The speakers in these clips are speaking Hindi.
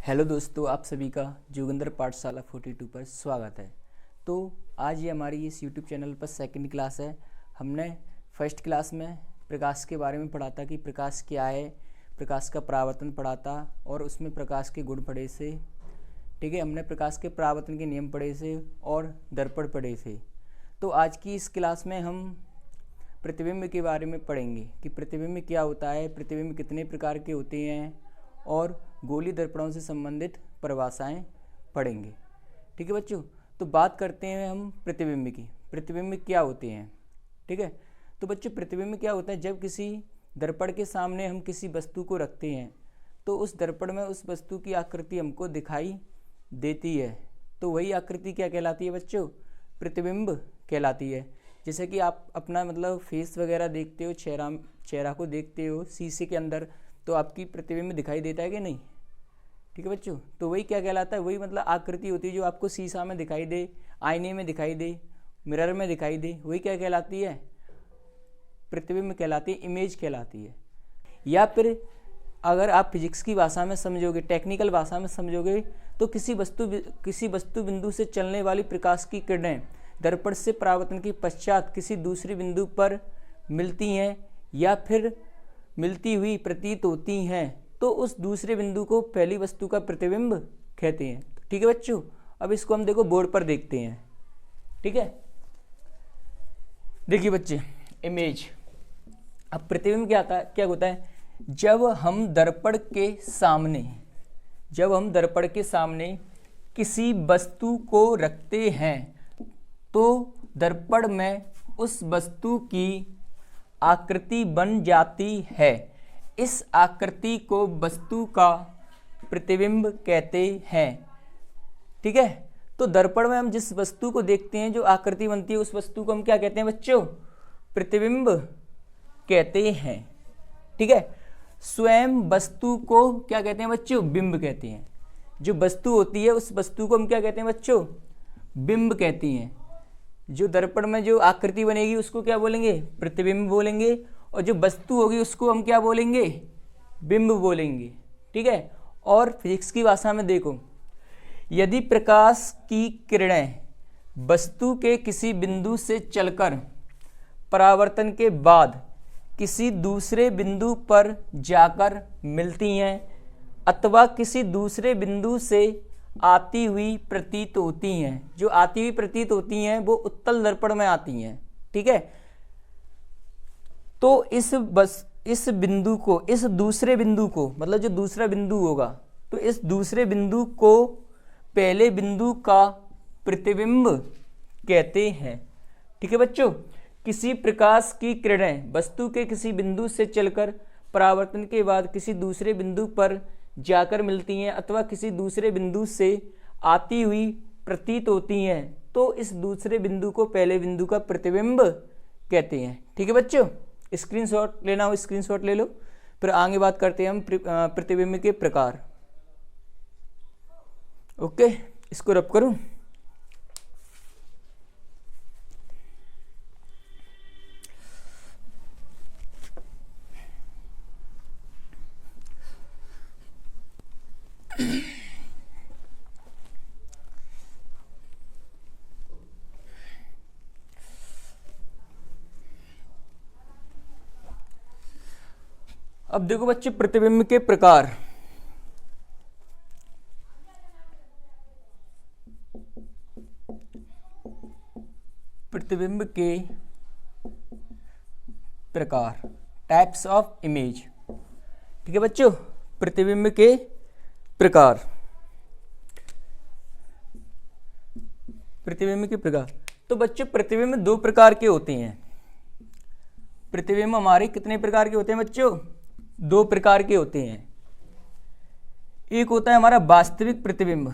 हेलो दोस्तों, आप सभी का जोगिंदर पाठशाला 42 पर स्वागत है। तो आज ये हमारी इस यूट्यूब चैनल पर सेकंड क्लास है। हमने फर्स्ट क्लास में प्रकाश के बारे में पढ़ा था कि प्रकाश क्या है, प्रकाश का परावर्तन पढ़ा था और उसमें प्रकाश के गुण पढ़े थे। ठीक है, हमने प्रकाश के परावर्तन के नियम पढ़े थे और दर्पण पढ़े थे। तो आज की इस क्लास में हम प्रतिबिंब के बारे में पढ़ेंगे कि प्रतिबिंब क्या होता है, प्रतिबिंब कितने प्रकार के होते हैं और गोलीय दर्पणों से संबंधित परिभाषाएं पढ़ेंगे। ठीक है बच्चों, तो बात करते हैं हम प्रतिबिंब की। प्रतिबिंब क्या होते हैं? ठीक है, तो बच्चों प्रतिबिंब क्या होता है? जब किसी दर्पण के सामने हम किसी वस्तु को रखते हैं तो उस दर्पण में उस वस्तु की आकृति हमको दिखाई देती है, तो वही आकृति क्या कहलाती है बच्चों? प्रतिबिंब कहलाती है। जैसे कि आप अपना फेस वगैरह देखते हो, चेहरा को देखते हो शीशे के अंदर, तो आपकी प्रतिबिंब दिखाई देता है कि नहीं? ठीक है बच्चों, तो वही क्या कहलाता है? वही आकृति होती है जो आपको शीशा में दिखाई दे, आईने में दिखाई दे, मिरर में दिखाई दे, वही क्या कहलाती है? प्रतिबिंब कहलाती है, इमेज कहलाती है। या फिर अगर आप फिजिक्स की भाषा में समझोगे, टेक्निकल भाषा में समझोगे, तो किसी वस्तु बिंदु से चलने वाली प्रकाश की किरणें दर्पण से परावर्तन के पश्चात किसी दूसरे बिंदु पर मिलती हैं या फिर मिलती हुई प्रतीत होती हैं, तो उस दूसरे बिंदु को पहली वस्तु का प्रतिबिंब कहते हैं। ठीक है बच्चों, अब इसको हम देखो बोर्ड पर देखते हैं। ठीक है, देखिए बच्चे, इमेज। अब प्रतिबिंब क्या होता है? जब हम दर्पण के सामने किसी वस्तु को रखते हैं तो दर्पण में उस वस्तु की आकृति बन जाती है। इस आकृति को वस्तु का प्रतिबिंब कहते हैं। ठीक है, तो दर्पण में हम जिस वस्तु को देखते हैं, जो आकृति बनती है, उस वस्तु को हम क्या कहते हैं बच्चों? प्रतिबिंब कहते हैं। ठीक है, स्वयं वस्तु को क्या कहते हैं बच्चों? बिंब कहते हैं। जो वस्तु होती है उस वस्तु को हम क्या कहते हैं बच्चों? बिंब कहती हैं। जो दर्पण में जो आकृति बनेगी उसको क्या बोलेंगे? प्रतिबिंब बोलेंगे, और जो वस्तु होगी उसको हम क्या बोलेंगे? बिंब बोलेंगे। ठीक है, और फिजिक्स की भाषा में देखो, यदि प्रकाश की किरणें वस्तु के किसी बिंदु से चलकर परावर्तन के बाद किसी दूसरे बिंदु पर जाकर मिलती हैं अथवा किसी दूसरे बिंदु से आती हुई प्रतीत होती हैं, जो आती हुई प्रतीत होती हैं वो उत्तल दर्पण में आती हैं। ठीक है, तो इस बिंदु को, इस दूसरे बिंदु को, जो दूसरा बिंदु होगा, तो इस दूसरे बिंदु को पहले बिंदु का प्रतिबिंब कहते हैं। ठीक है बच्चों, किसी प्रकाश की किरणें वस्तु के किसी बिंदु से चलकर परावर्तन के बाद किसी दूसरे बिंदु पर जाकर मिलती हैं अथवा किसी दूसरे बिंदु से आती हुई प्रतीत होती हैं, तो इस दूसरे बिंदु को पहले बिंदु का प्रतिबिंब कहते हैं। ठीक है बच्चों, स्क्रीनशॉट लेना हो स्क्रीनशॉट ले लो, फिर आगे बात करते हैं हम प्रतिबिंब के प्रकार। ओके, इसको रब करूं। अब देखो बच्चे, प्रतिबिंब के प्रकार। प्रतिबिंब के प्रकार, टाइप्स ऑफ इमेज। ठीक है बच्चों, प्रतिबिंब के प्रकार। प्रतिबिंब के प्रकार, तो बच्चों प्रतिबिंब दो प्रकार के होते हैं। प्रतिबिंब हमारे कितने प्रकार के होते हैं बच्चों? दो प्रकार के होते हैं। एक होता है हमारा वास्तविक प्रतिबिंब,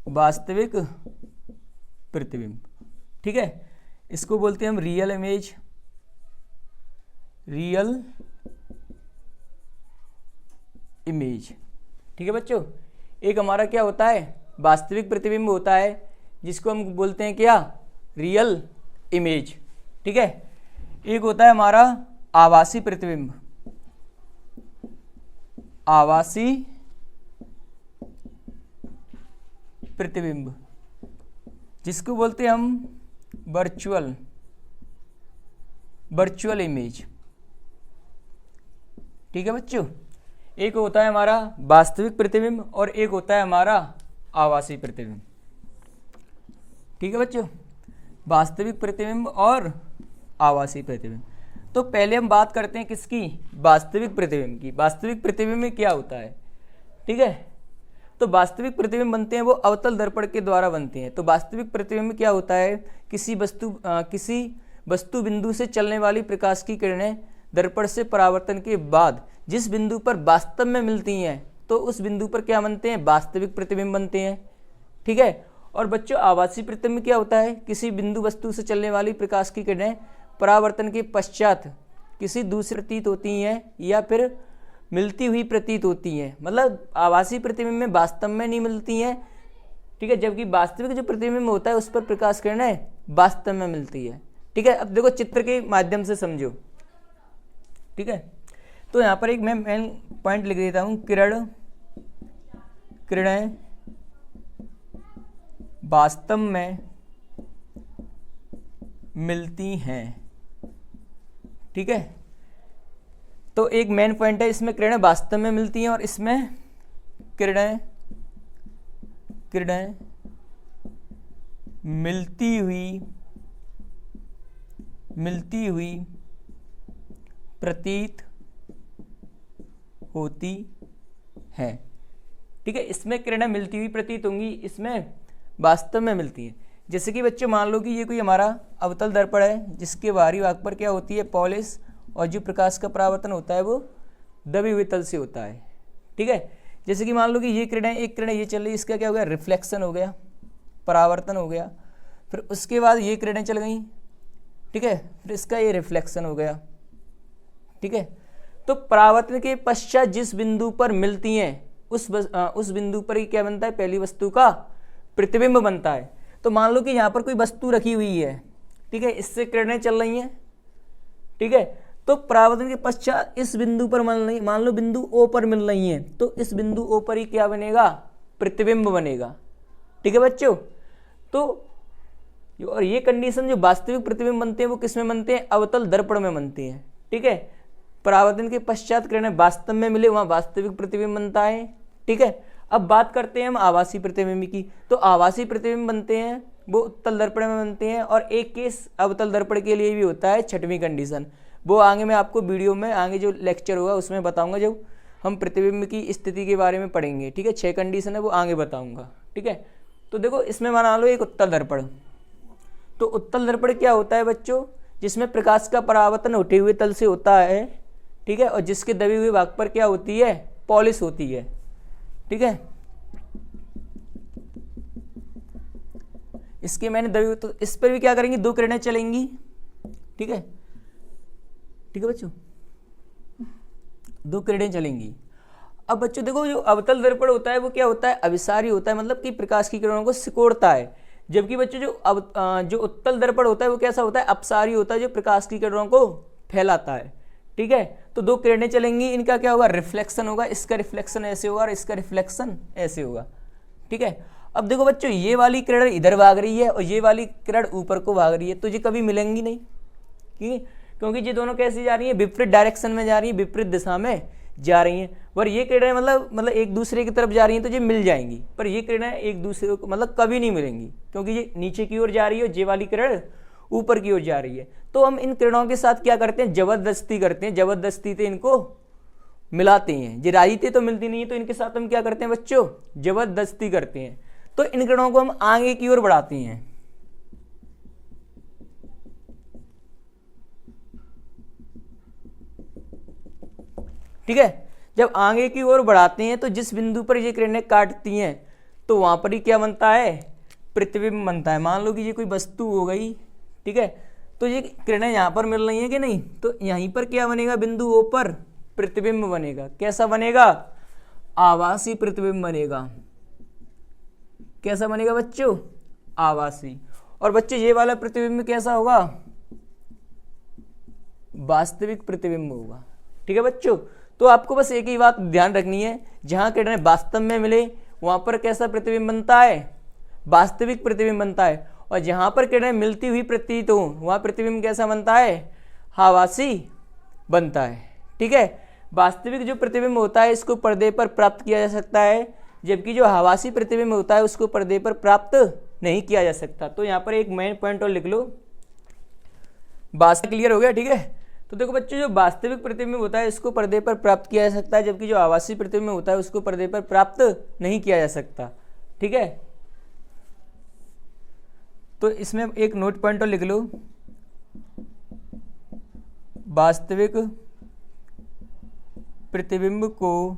वास्तविक प्रतिबिंब। ठीक है, इसको बोलते हैं हम रियल इमेज, रियल इमेज। ठीक है बच्चों, एक हमारा क्या होता है? वास्तविक प्रतिबिंब होता है, जिसको हम बोलते हैं क्या? Real image. ठीक है, एक होता है हमारा आभासी प्रतिबिंब, आभासी प्रतिबिंब, जिसको बोलते हैं हम वर्चुअल इमेज। ठीक है बच्चों, एक होता है हमारा वास्तविक प्रतिबिंब और एक होता है हमारा आभासी प्रतिबिंब। ठीक है बच्चों, वास्तविक प्रतिबिंब और आभासी प्रतिबिंब। तो पहले हम बात करते हैं किसकी, वास्तविक प्रतिबिंब की। वास्तविक प्रतिबिंब में क्या होता है, ठीक है। तो वास्तविक प्रतिबिंब बनते हैं वो अवतल दर्पण के द्वारा बनते हैं। तो वास्तविक प्रतिबिंब क्या होता है, किसी वस्तु बिंदु से चलने वाली प्रकाश की किरणें दर्पण से परावर्तन के बाद जिस बिंदु पर वास्तव में मिलती हैं तो उस बिंदु पर क्या बनते हैं, वास्तविक प्रतिबिंब बनते हैं। ठीक है। और बच्चों आभासी प्रतिबिंब क्या होता है, किसी बिंदु वस्तु से चलने वाली प्रकाश की किरणें परावर्तन के पश्चात किसी दूसरे प्रतीत होती हैं या फिर मिलती हुई प्रतीत होती हैं। मतलब आभासी प्रतिबिंब में वास्तव में नहीं मिलती हैं, ठीक है, जबकि वास्तविक जो प्रतिबिंब होता है उस पर प्रकाश किरणें वास्तव में मिलती है। ठीक है। अब देखो चित्र के माध्यम से समझो। ठीक है। तो यहाँ पर एक मैं मेन पॉइंट लिख देता हूँ, किरणें वास्तव में मिलती हैं। ठीक है। तो एक मेन पॉइंट है, इसमें किरणें वास्तव में मिलती हैं और इसमें किरणें मिलती हुई प्रतीत होती है। ठीक है। इसमें किरणें मिलती हुई प्रतीत होंगी, इसमें वास्तव में मिलती हैं। जैसे कि बच्चों मान लो कि ये कोई हमारा अवतल दर्पण है जिसके बाहरी भाग पर क्या होती है, पॉलिश, और जो प्रकाश का परावर्तन होता है वो दबे हुए तल से होता है। ठीक है। जैसे कि मान लो कि ये किरणें, एक किरण ये चल रही, इसका क्या हो गया, रिफ्लेक्शन हो गया, परावर्तन हो गया। फिर उसके बाद ये किरणें चल गई, ठीक है, फिर इसका ये रिफ्लेक्शन हो गया। ठीक है। तो परावर्तन के पश्चात जिस बिंदु पर मिलती हैं उस बिंदु पर ही क्या बनता है, पहली वस्तु का प्रतिबिंब बनता है। तो मान लो कि यहाँ पर कोई वस्तु रखी हुई है, ठीक है, इससे किरणें चल रही हैं। ठीक है। तो परावर्तन के पश्चात इस बिंदु पर मान लो बिंदु ओ पर मिल रही हैं, तो इस बिंदु ओ पर ही क्या बनेगा, प्रतिबिंब बनेगा। ठीक है बच्चों। तो और ये कंडीशन जो वास्तविक प्रतिबिंब बनते हैं वो किस में बनते हैं, अवतल दर्पण में बनते हैं। ठीक है। परावर्तन के पश्चात किरणें वास्तव में मिले, वहां वास्तविक प्रतिबिंब बनता है। ठीक है। अब बात करते हैं हम आभासी प्रतिबिंब की। तो आभासी प्रतिबिंब बनते हैं वो उत्तल दर्पण में बनते हैं, और एक केस अवतल दर्पण के लिए भी होता है, छठवीं कंडीशन। वो आगे मैं आपको वीडियो में आगे जो लेक्चर होगा उसमें बताऊंगा, जब हम प्रतिबिंब की स्थिति के बारे में पढ़ेंगे। ठीक है। 6 कंडीशन है वो आगे बताऊंगा। ठीक है। तो देखो इसमें बना लो एक उत्तल दर्पण। तो उत्तल दर्पण क्या होता है बच्चों, जिसमें प्रकाश का परावर्तन उठे हुए तल से होता है। ठीक है। और जिसके दबे हुए भाग पर क्या होती है, पॉलिश होती है। ठीक है। इसके मैंने दबे हुए, तो इस पर भी क्या करेंगे, 2 किरणें चलेंगी। ठीक है। ठीक है बच्चों, 2 किरणें चलेंगी। अब बच्चों देखो जो अवतल दर्पण होता है वो क्या होता है, अभिसारी होता है, मतलब कि प्रकाश की किरणों को सिकोड़ता है। जबकि बच्चों जो उत्तल दर्पण होता है वो कैसा होता है, अपसारी होता है, जो प्रकाश की किरणों को फैलाता है। ठीक है। तो 2 किरणें चलेंगी, इनका क्या होगा, रिफ्लेक्शन होगा। इसका रिफ्लेक्शन ऐसे होगा और इसका रिफ्लेक्शन ऐसे होगा। ठीक है। अब देखो बच्चों ये वाली किरण इधर भाग रही है और ये वाली किरण ऊपर को भाग रही है, तो ये कभी मिलेंगी नहीं। क्योंकि ये दोनों कैसी जा रही है, विपरीत डायरेक्शन में जा रही है, विपरीत दिशा में जा रही हैं। और ये किरणें मतलब एक दूसरे की तरफ जा रही हैं तो ये मिल जाएंगी, पर ये किरणें एक दूसरे को मतलब कभी नहीं मिलेंगी, क्योंकि ये नीचे की ओर जा रही है और ये वाली किरण ऊपर की ओर जा रही है। तो हम इन किरणों के साथ क्या करते हैं, जबरदस्ती करते हैं, जबरदस्ती से इनको मिलाते हैं। ये राजी तो मिलती नहीं है, तो इनके साथ हम क्या करते हैं बच्चों, जबरदस्ती करते हैं। तो इन किरणों को हम आगे की ओर बढ़ाते हैं। ठीक है। जब आगे की ओर बढ़ाते हैं तो जिस बिंदु पर ये किरणें काटती हैं तो वहां पर ही क्या बनता है, प्रतिबिंब बनता है। मान लो कि ये कोई वस्तु हो गई, ठीक है, तो ये किरणें यहाँ पर मिल रही हैं कि नहीं, तो यहीं पर क्या बनेगा, बिंदु ओ पर प्रतिबिंब बनेगा। कैसा बनेगा, आभासी प्रतिबिंब बनेगा। कैसा बनेगा बच्चों, आभासी। और बच्चों ये वाला प्रतिबिंब कैसा होगा, वास्तविक प्रतिबिंब होगा। ठीक है बच्चों। तो आपको बस एक ही बात ध्यान रखनी है, जहाँ किरणें वास्तव में मिले वहाँ पर कैसा प्रतिबिंब बनता है, वास्तविक प्रतिबिंब बनता है, और जहाँ पर किरणें मिलती हुई प्रतीत हो वहाँ प्रतिबिंब कैसा बनता है, आभासी बनता है। ठीक है, वास्तविक जो प्रतिबिंब होता है इसको पर्दे पर प्राप्त किया जा सकता है, जबकि जो आभासी प्रतिबिंब होता है उसको पर्दे पर प्राप्त नहीं किया जा सकता। तो यहाँ पर एक मेन पॉइंट और लिख लो, वास्तविक क्लियर हो गया। ठीक है, तो देखो बच्चों, जो वास्तविक प्रतिबिंब होता है इसको पर्दे पर प्राप्त किया जा सकता है, जबकि जो आभासी प्रतिबिंब होता है उसको पर्दे पर प्राप्त नहीं किया जा सकता। ठीक है, तो इसमें एक नोट पॉइंट और लिख लो, वास्तविक प्रतिबिंब को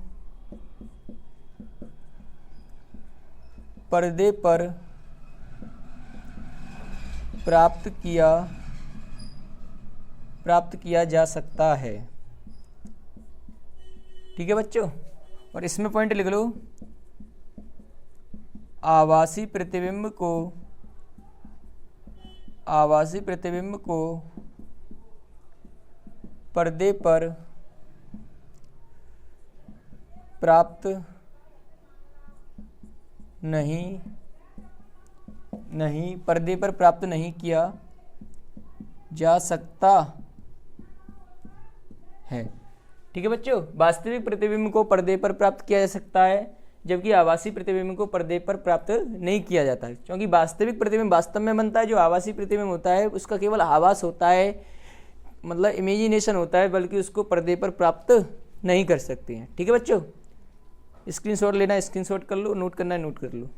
पर्दे पर प्राप्त किया जा सकता है। ठीक है बच्चों, और इसमें पॉइंट लिख लो, आभासी प्रतिबिंब को पर्दे पर प्राप्त नहीं किया जा सकता है। ठीक है बच्चों, वास्तविक प्रतिबिंब को पर्दे पर प्राप्त किया जा सकता है, जबकि आभासी प्रतिबिंब को पर्दे पर प्राप्त नहीं किया जाता है, क्योंकि वास्तविक प्रतिबिंब वास्तव में बनता है, जो आभासी प्रतिबिंब होता है उसका केवल आभास होता है, मतलब इमेजिनेशन होता है, बल्कि उसको पर्दे पर प्राप्त नहीं कर सकते हैं। ठीक है बच्चों, स्क्रीनशॉट लेना है स्क्रीनशॉट कर लो, नोट करना है नोट कर लो।